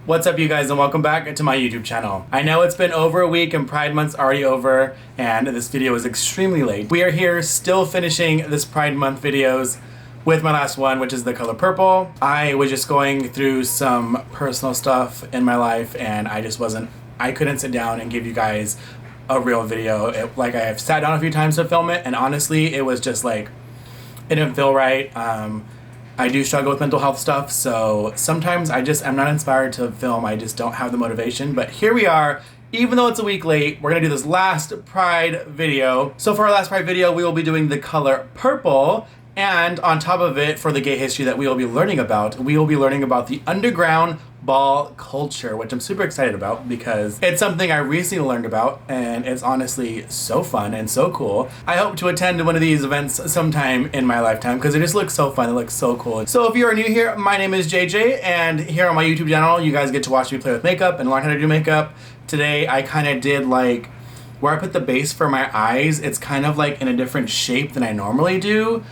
What's up, you guys, and welcome back to my YouTube channel. I know it's been over a week and Pride Month's already over, and this video is extremely late. We are here still finishing this Pride Month videos with my last one, which is the color purple. I was just going through some personal stuff in my life, and I couldn't sit down and give you guys a real video. Like, I have sat down a few times to film it, and honestly, it was just like, it didn't feel right. I do struggle with mental health stuff, so sometimes I'm not inspired to film. I just don't have the motivation. But here we are, even though it's a week late, we're gonna do this last Pride video. So for our last Pride video, we will be doing the color purple, and on top of it, for the gay history that we will be learning about, we will be learning about the underground ball culture, which I'm super excited about because it's something I recently learned about, and it's honestly so fun and so cool. I hope to attend one of these events sometime in my lifetime because it just looks so fun. It looks so cool. So if you are new here, my name is JJ, and here on my YouTube channel, you guys get to watch me play with makeup and learn how to do makeup. Today, I kind of did like where I put the base for my eyes. It's kind of like in a different shape than I normally do.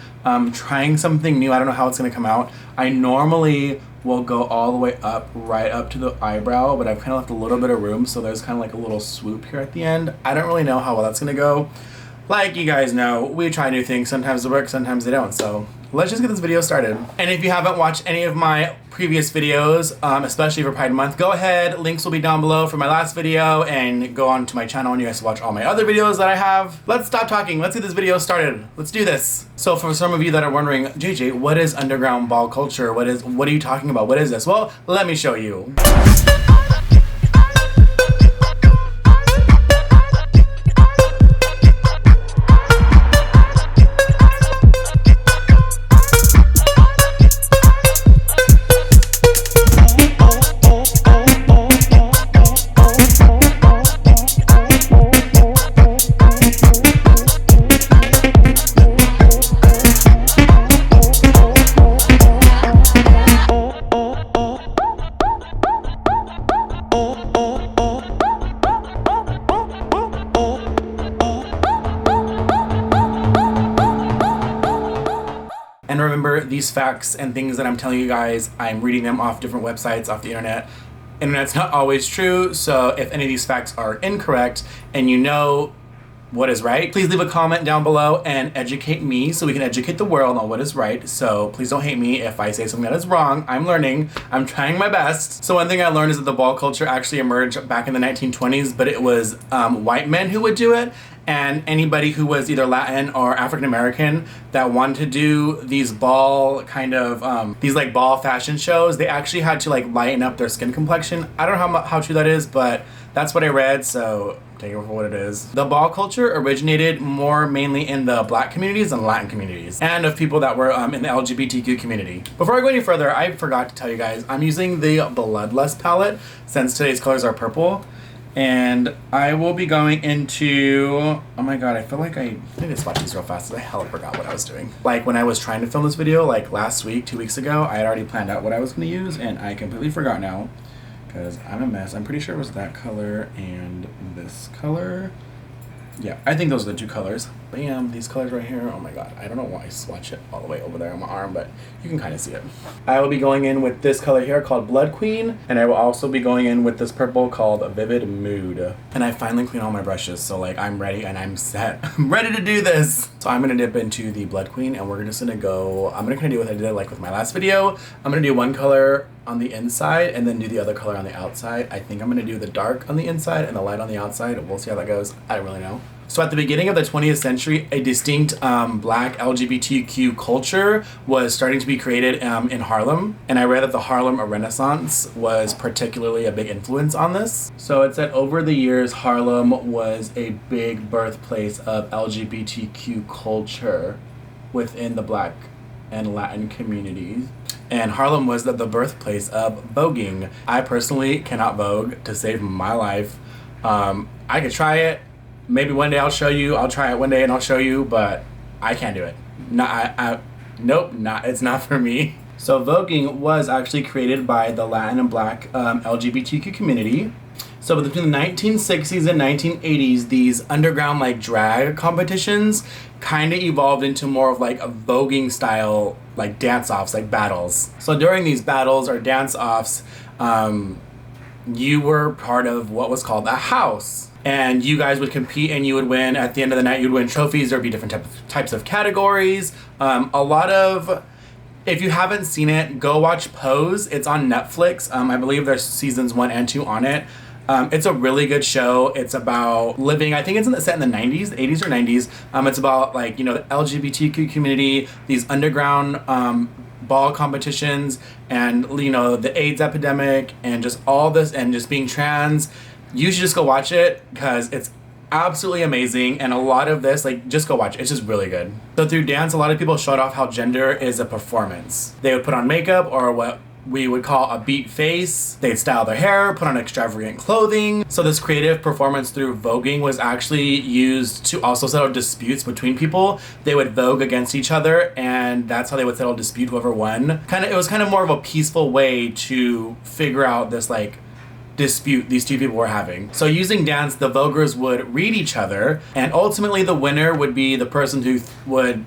Trying something new. I don't know how it's gonna come out. I normally will go all the way up, right up to the eyebrow, but I've kind of left a little bit of room, so there's kind of like a little swoop here at the end. I don't really know how well that's gonna go. Like you guys know, we try new things. Sometimes they work, sometimes they don't. So let's just get this video started. And if you haven't watched any of my previous videos, especially for Pride Month, go ahead. Links will be down below for my last video, and go on to my channel and you guys can watch all my other videos that I have. Let's stop talking. Let's get this video started. Let's do this. So for some of you that are wondering, JJ, what is underground ball culture? What are you talking about? What is this? Well, let me show you. And remember, these facts and things that I'm telling you guys, I'm reading them off different websites, off the internet. Internet's not always true, so if any of these facts are incorrect and you know what is right, please leave a comment down below and educate me so we can educate the world on what is right. So please don't hate me if I say something that is wrong. I'm learning. I'm trying my best. So one thing I learned is that the ball culture actually emerged back in the 1920s, but it was white men who would do it. And anybody who was either Latin or African American that wanted to do these ball kind of, these like ball fashion shows, they actually had to like lighten up their skin complexion. I don't know how true that is, but that's what I read, so take it for what it is. The ball culture originated more mainly in the Black communities and Latin communities, and of people that were in the LGBTQ community. Before I go any further, I forgot to tell you guys, I'm using the Bloodlust palette since today's colors are purple. And I will be going into, oh my god, I feel like I need to swatch these real fast because I hella forgot what I was doing. Like when I was trying to film this video, like last week, 2 weeks ago, I had already planned out what I was going to use, and I completely forgot now because I'm a mess. I'm pretty sure it was that color and this color. Yeah, I think those are the two colors. Bam, these colors right here. Oh my god, I don't know why I swatch it all the way over there on my arm, but you can kind of see it. I will be going in with this color here called Blood Queen, and I will also be going in with this purple called Vivid Mood. And I finally cleaned all my brushes, so like I'm ready and I'm set. I'm ready to do this. So I'm gonna dip into the Blood Queen, and we're just gonna go, I'm gonna do what I did like with my last video. I'm gonna do one color on the inside and then do the other color on the outside. I think I'm gonna do the dark on the inside and the light on the outside. We'll see how that goes. I don't really know. So at the beginning of the 20th century, a distinct Black LGBTQ culture was starting to be created in Harlem. And I read that the Harlem Renaissance was particularly a big influence on this. So it said over the years, Harlem was a big birthplace of LGBTQ culture within the Black and Latin communities. And Harlem was the birthplace of voguing. I personally cannot vogue to save my life. I could try it. Maybe one day I'll show you. I'll try it one day and I'll show you, but I can't do it. Nope, it's not for me. So voguing was actually created by the Latin and Black LGBTQ community. So between the 1960s and 1980s, these underground like drag competitions kind of evolved into more of like a voguing style, like dance-offs, like battles. So during these battles or dance-offs, you were part of what was called a house. And you guys would compete and you would win. At the end of the night, you'd win trophies. There'd be different types of categories. A lot of, if you haven't seen it, go watch Pose. It's on Netflix. I believe there's seasons 1 and 2 on it. It's a really good show. It's about living, I think it's set in the 90s, the 80s or 90s. It's about like, you know, the LGBTQ community, these underground ball competitions, and, you know, the AIDS epidemic, and just all this, and just being trans. You should just go watch it because it's absolutely amazing. And a lot of this, like, just go watch it. It's just really good. So through dance, a lot of people showed off how gender is a performance. They would put on makeup, or what we would call a beat face. They'd style their hair, put on extravagant clothing. So this creative performance through voguing was actually used to also settle disputes between people. They would vogue against each other, and that's how they would settle dispute, whoever won. It was kind of more of a peaceful way to figure out this, like, dispute these two people were having. So using dance, the voguers would read each other, and ultimately the winner would be the person who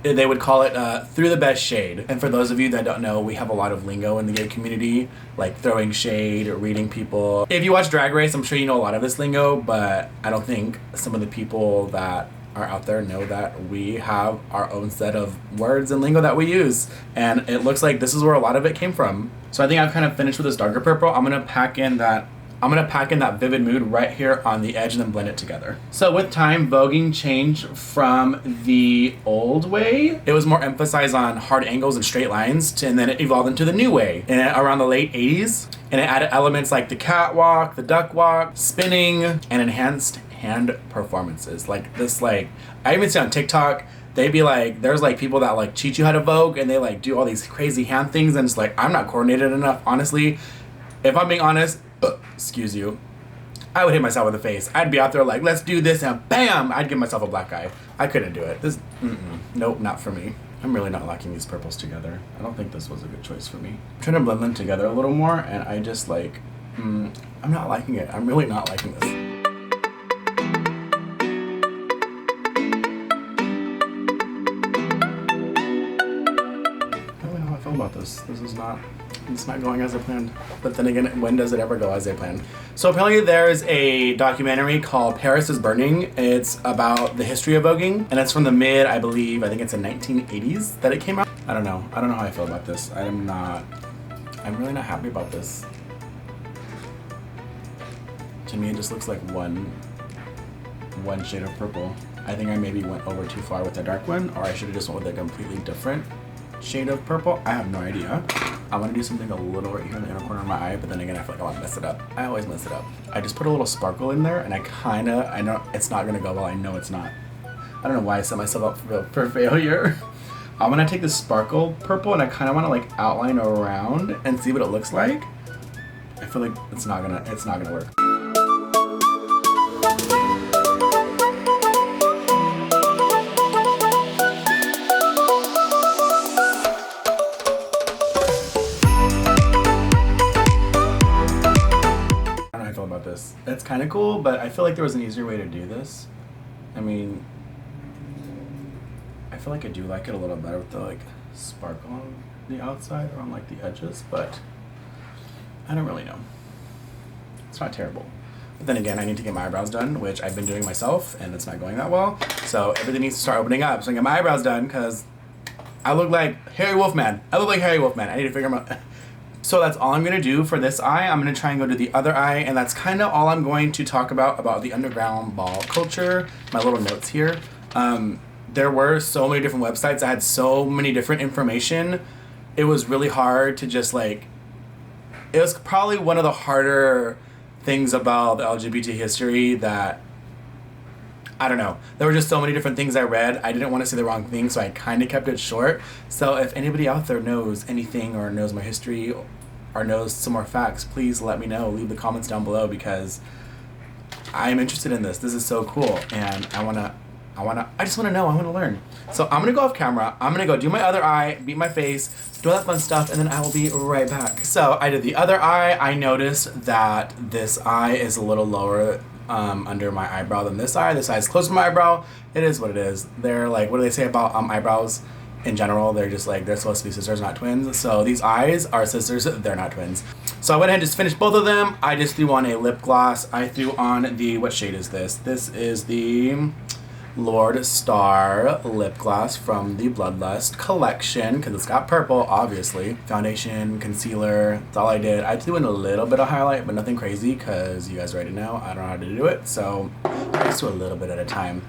they would call it through the best shade. And for those of you that don't know, we have a lot of lingo in the gay community, like throwing shade or reading people. If you watch Drag Race, I'm sure you know a lot of this lingo, but I don't think some of the people that are out there know that we have our own set of words and lingo that we use. And it looks like this is where a lot of it came from. So I think I've kind of finished with this darker purple. I'm gonna pack in that vivid mood right here on the edge and then blend it together. So with time, voguing changed from the old way. It was more emphasized on hard angles and straight lines, and then it evolved into the new way around the late 80s. And it added elements like the catwalk, the duck walk, spinning, and enhanced hand performances. Like this, like, I even see on TikTok, they'd be like, there's like people that like teach you how to vogue, and they like do all these crazy hand things, and it's like, I'm not coordinated enough. Honestly, if I'm being honest, excuse you, I would hit myself in the face. I'd be out there like, let's do this, and bam, I'd give myself a black eye. I couldn't do it. Nope, not for me. I'm really not liking these purples together. I don't think this was a good choice for me. I'm trying to blend them together a little more, and I just like, I'm not liking it. I'm really not liking this. I don't know how I feel about this. It's not going as I planned. But then again, when does it ever go as I planned? So apparently there's a documentary called Paris is Burning. It's about the history of voguing, and it's from the I think it's the 1980s that it came out. I don't know how I feel about this. I'm really not happy about this. To me, it just looks like one shade of purple. I think I maybe went over too far with the dark one, or I should have just went with a completely different shade of purple. I have no idea. I want to do something a little right here in the inner corner of my eye, but then again, I feel like I want to mess it up. I always mess it up. I just put a little sparkle in there, and I know it's not going to go well. I know it's not. I don't know why I set myself up for failure. I'm going to take this sparkle purple, and I kind of want to like outline around and see what it looks like. I feel like it's not gonna work. It's kind of cool, but I feel like there was an easier way to do this. I mean, I feel like I do like it a little better with the like sparkle on the outside or on like the edges, but I don't really know. It's not terrible. But then again, I need to get my eyebrows done, which I've been doing myself, and it's not going that well. So everything needs to start opening up so I can get my eyebrows done, because I look like Harry Wolfman. I need to figure them out. So that's all I'm going to do for this eye. I'm going to try and go to the other eye, and that's kind of all I'm going to talk about the underground ball culture. My little notes here. There were so many different websites that had so many different information. It was really hard to just like... It was probably one of the harder things about the LGBT history that... I don't know. There were just so many different things I read. I didn't want to say the wrong thing, so I kind of kept it short. So if anybody out there knows anything or knows my history or knows some more facts, please let me know. Leave the comments down below, because I'm interested in this. This is so cool, and I just want to know. I want to learn. So I'm going to go off camera. I'm going to go do my other eye, beat my face, do all that fun stuff, and then I will be right back. So I did the other eye. I noticed that this eye is a little lower under my eyebrow than this eye. This eye is close to my eyebrow. It is what it is. They're like, what do they say about eyebrows in general? They're just like, they're supposed to be sisters, not twins. So these eyes are sisters. They're not twins. So I went ahead and just finished both of them. I just threw on a lip gloss. I threw on the, what shade is this? This is the Lord Star lip gloss from the Bloodlust collection, because it's got purple, obviously. Foundation, concealer, that's all I did. I threw in a little bit of highlight, but nothing crazy, because you guys already know I don't know how to do it, so I just do a little bit at a time.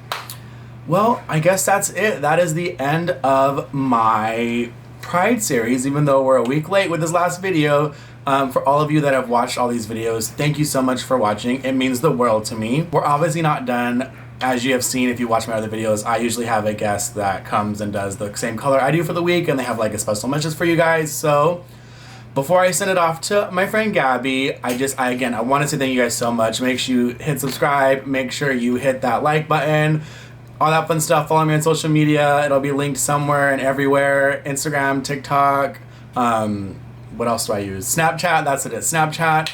Well, I guess that's it. That is the end of my Pride series, even though we're a week late with this last video. For all of you that have watched all these videos, thank you so much for watching. It means the world to me. We're obviously not done. As you have seen, if you watch my other videos, I usually have a guest that comes and does the same color I do for the week, and they have like a special message for you guys. So before I send it off to my friend Gabby, I want to say thank you guys so much. Make sure you hit subscribe. Make sure you hit that like button. All that fun stuff. Follow me on social media. It'll be linked somewhere and everywhere. Instagram, TikTok. What else do I use? Snapchat. That's it. Snapchat.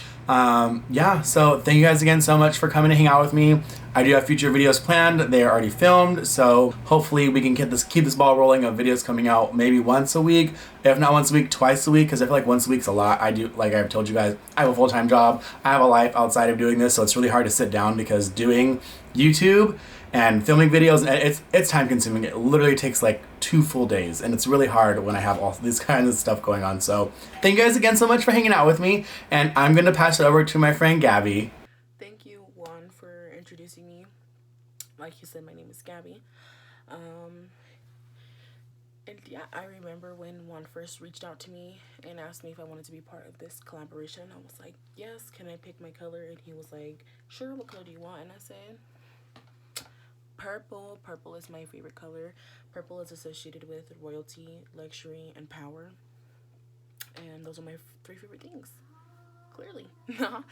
Yeah, so thank you guys again so much for coming to hang out with me. I do have future videos planned. They are already filmed, so hopefully we can keep this ball rolling of videos coming out maybe once a week. If not once a week, twice a week, because I feel like once a week's a lot. I do, like I've told you guys, I have a full-time job. I have a life outside of doing this, so it's really hard to sit down, because doing YouTube and filming videos, it's time consuming. It literally takes like 2 full days, and it's really hard when I have all these kinds of stuff going on. So thank you guys again so much for hanging out with me, and I'm gonna pass it over to my friend Gabby. Thank you, Juan, for introducing me. Like you said, my name is Gabby. And yeah, I remember when Juan first reached out to me and asked me if I wanted to be part of this collaboration. I was like, yes, can I pick my color? And he was like, sure, what color do you want? And I said, purple. Purple is my favorite color. Purple is associated with royalty, luxury, and power. And those are my 3 favorite things. Clearly. I'm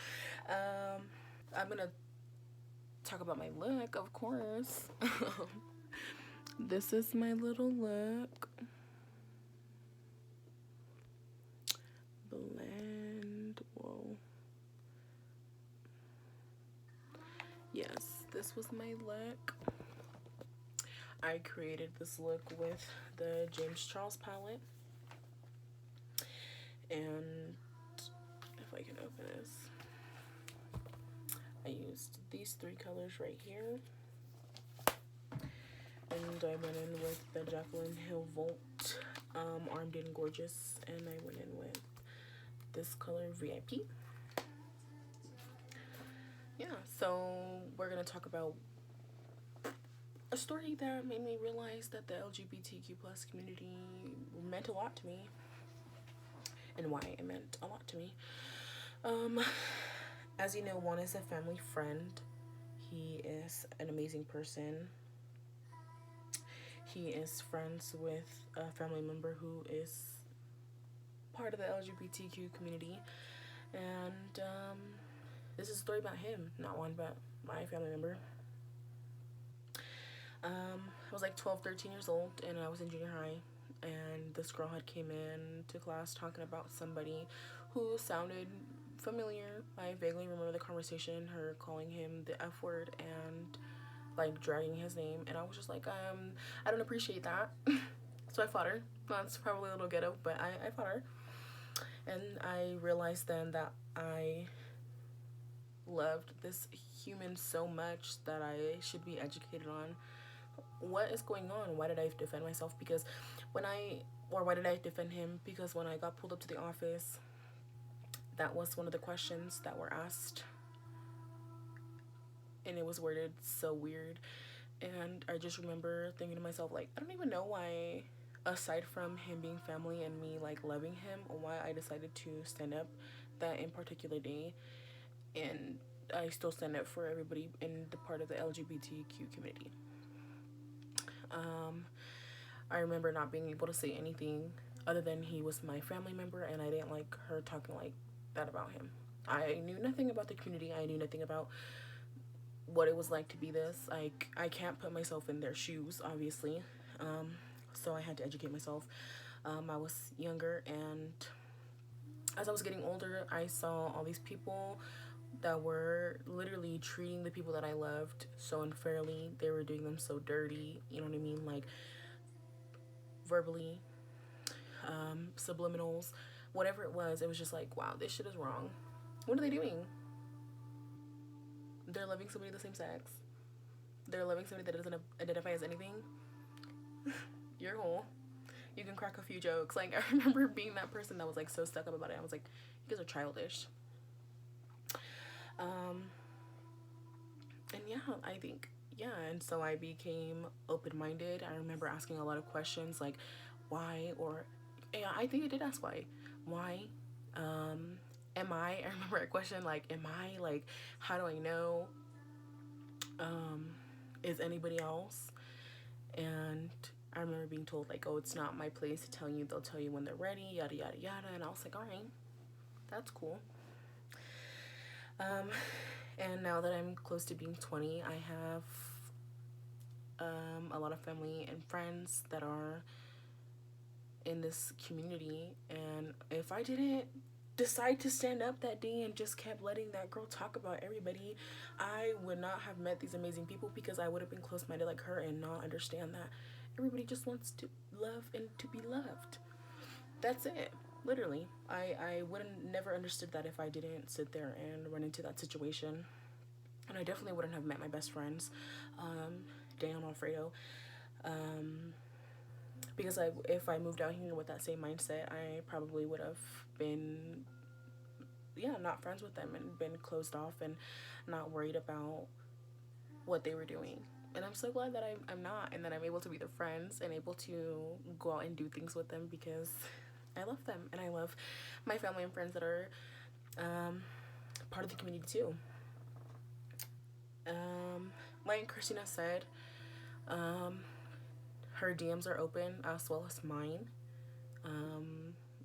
gonna talk about my look, of course. This is my little look. Blend. Whoa. Yes, this was my look. I created this look with the James Charles palette. And if I can open this, I used these 3 colors right here. And I went in with the Jaclyn Hill Volt Armed and Gorgeous, and I went in with this color VIP. Yeah, so we're gonna talk about a story that made me realize that the LGBTQ plus community meant a lot to me, and why it meant a lot to me. As you know, Juan is a family friend. He is an amazing person. He is friends with a family member who is part of the LGBTQ community. And this is a story about him, not one, but my family member. I was like 12, 13 years old, and I was in junior high. And this girl had came in to class talking about somebody who sounded familiar. I vaguely remember the conversation, her calling him the F word and like dragging his name, and I was just like, I don't appreciate that. So I fought her. That's probably a little ghetto, but I fought her. And I realized then that I loved this human so much that I should be educated on what is going on. Why did I defend myself? Because why did I defend him? Because when I got pulled up to the office, that was one of the questions that were asked. And it was worded so weird. And I just remember thinking to myself, like, I don't even know why, aside from him being family and me, like, loving him, why I decided to stand up that in particular day. And I still stand up for everybody in the part of the LGBTQ community. I remember not being able to say anything other than he was my family member, and I didn't like her talking like that about him. I knew nothing about the community. I knew nothing about what it was like to be this. Like, I can't put myself in their shoes, obviously. So I had to educate myself. I was younger, and as I was getting older, I saw all these people that were literally treating the people that I loved so unfairly. They were doing them so dirty, you know what I mean? Like, verbally, subliminals, whatever it was just like, wow, this shit is wrong. What are they doing? They're loving somebody of the same sex. They're loving somebody that doesn't identify as anything. You're cool. You can crack a few jokes. Like, I remember being that person that was like so stuck up about it. I was like, you guys are childish. And yeah, I think, yeah, and so I became open-minded. I remember asking a lot of questions like, why, or yeah, I think I did ask why. Why? I remember a question like, am I, like, how do I know? Is anybody else? And I remember being told like, oh, it's not my place to tell you. They'll tell you when they're ready, yada, yada, yada. And I was like, all right, that's cool. And now that I'm close to being 20, I have a lot of family and friends that are in this community. And if I didn't decide to stand up that day and just kept letting that girl talk about everybody, I would not have met these amazing people, because I would have been close-minded like her and not understand that everybody just wants to love and to be loved. That's it. Literally. I wouldn't never understood that if I didn't sit there and run into that situation. And I definitely wouldn't have met my best friends, Daniel and Alfredo, because if I moved out here with that same mindset, I probably would have been, yeah, not friends with them and been closed off and not worried about what they were doing. And I'm so glad that I'm not, and that I'm able to be their friends and able to go out and do things with them, because I love them and I love my family and friends that are part of the community too. Like Christina said, her DMs are open as well as mine.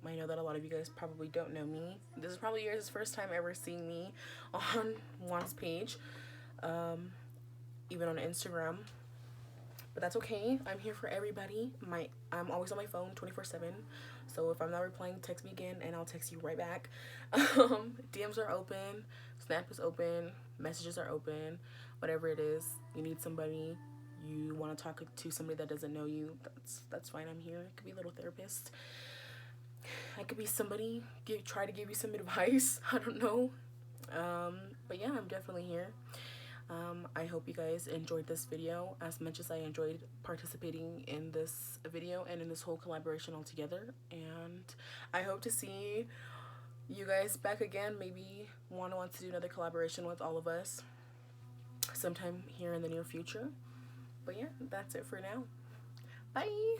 I know that a lot of you guys probably don't know me. This is probably your first time ever seeing me on Juan's page, even on Instagram. But that's okay. I'm here for everybody. I'm always on my phone 24/7. So if I'm not replying, text me again and I'll text you right back. DMs are open. Snap is open. Messages are open. Whatever it is, you need somebody, you want to talk to somebody that doesn't know you, that's fine. I'm here. I could be a little therapist. I could be somebody, try to give you some advice. I don't know. But yeah, I'm definitely here. I hope you guys enjoyed this video as much as I enjoyed participating in this video and in this whole collaboration all together. And I hope to see you guys back again. Maybe Juan wants to do another collaboration with all of us sometime here in the near future. But yeah, that's it for now. Bye.